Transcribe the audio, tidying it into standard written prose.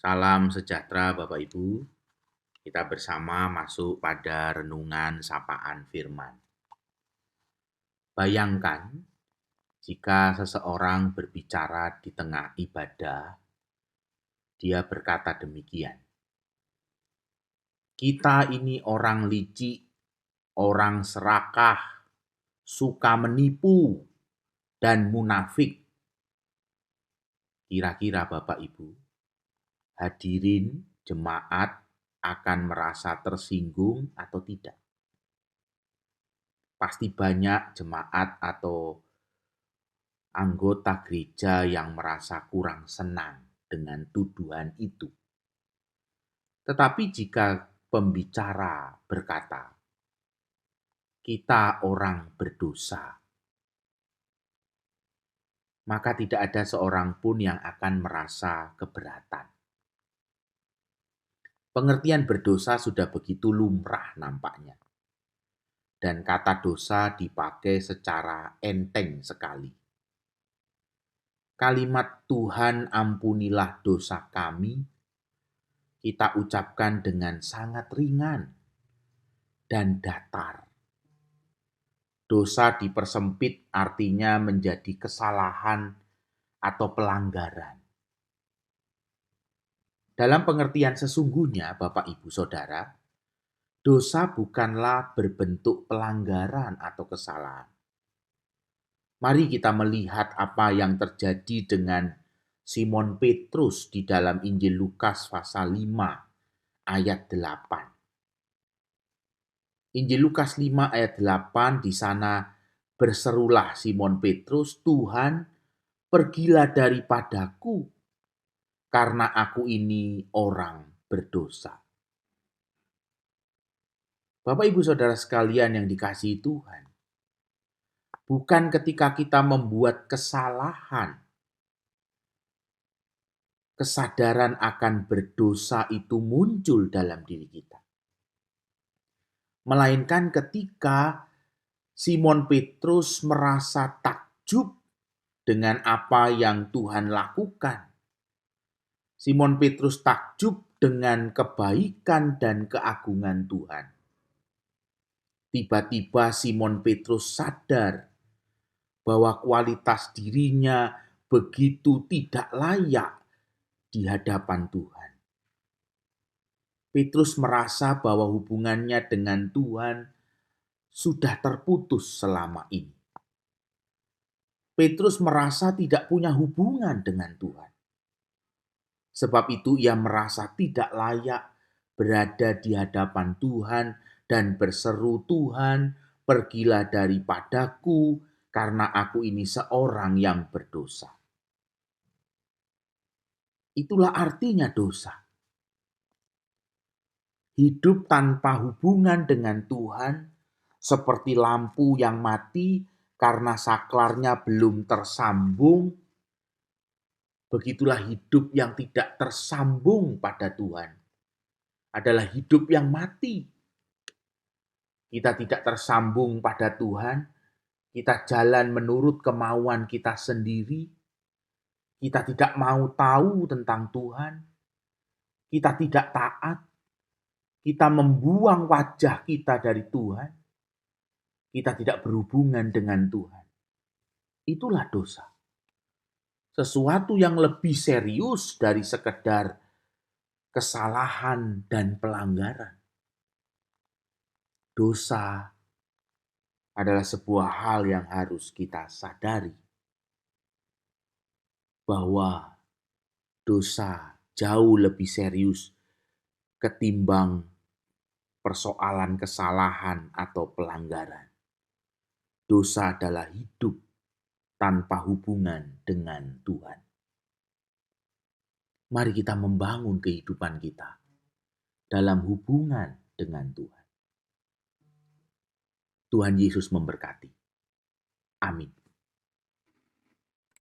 Salam sejahtera Bapak Ibu. Kita bersama masuk pada renungan sapaan firman. Bayangkan jika seseorang berbicara di tengah ibadah, dia berkata demikian. Kita ini orang licik, orang serakah, suka menipu, dan munafik. Kira-kira Bapak Ibu, hadirin jemaat akan merasa tersinggung atau tidak? Pasti banyak jemaat atau anggota gereja yang merasa kurang senang dengan tuduhan itu. Tetapi jika pembicara berkata, "Kita orang berdosa," maka tidak ada seorang pun yang akan merasa keberatan. Pengertian berdosa sudah begitu lumrah nampaknya. Dan kata dosa dipakai secara enteng sekali. Kalimat Tuhan ampunilah dosa kami, kita ucapkan dengan sangat ringan dan datar. Dosa dipersempit artinya menjadi kesalahan atau pelanggaran. Dalam pengertian sesungguhnya, Bapak Ibu Saudara, dosa bukanlah berbentuk pelanggaran atau kesalahan. Mari kita melihat apa yang terjadi dengan Simon Petrus di dalam Injil Lukas pasal 5 ayat 8. Injil Lukas 5 ayat 8, di sana berserulah Simon Petrus, "Tuhan, pergilah daripadaku, karena aku ini orang berdosa." Bapak Ibu Saudara sekalian yang dikasihi Tuhan, bukan ketika kita membuat kesalahan, kesadaran akan berdosa itu muncul dalam diri kita. Melainkan ketika Simon Petrus merasa takjub dengan apa yang Tuhan lakukan. Simon Petrus takjub dengan kebaikan dan keagungan Tuhan. Tiba-tiba Simon Petrus sadar bahwa kualitas dirinya begitu tidak layak di hadapan Tuhan. Petrus merasa bahwa hubungannya dengan Tuhan sudah terputus selama ini. Petrus merasa tidak punya hubungan dengan Tuhan. Sebab itu ia merasa tidak layak berada di hadapan Tuhan dan berseru, "Tuhan, pergilah daripadaku, karena aku ini seorang yang berdosa." Itulah artinya dosa. Hidup tanpa hubungan dengan Tuhan seperti lampu yang mati karena saklarnya belum tersambung. Begitulah hidup yang tidak tersambung pada Tuhan. Adalah hidup yang mati. Kita tidak tersambung pada Tuhan. Kita jalan menurut kemauan kita sendiri. Kita tidak mau tahu tentang Tuhan. Kita tidak taat. Kita membuang wajah kita dari Tuhan. Kita tidak berhubungan dengan Tuhan. Itulah dosa. Sesuatu yang lebih serius dari sekedar kesalahan dan pelanggaran. Dosa adalah sebuah hal yang harus kita sadari. Bahwa dosa jauh lebih serius ketimbang persoalan kesalahan atau pelanggaran. Dosa adalah hidup tanpa hubungan dengan Tuhan. Mari kita membangun kehidupan kita dalam hubungan dengan Tuhan. Tuhan Yesus memberkati. Amin.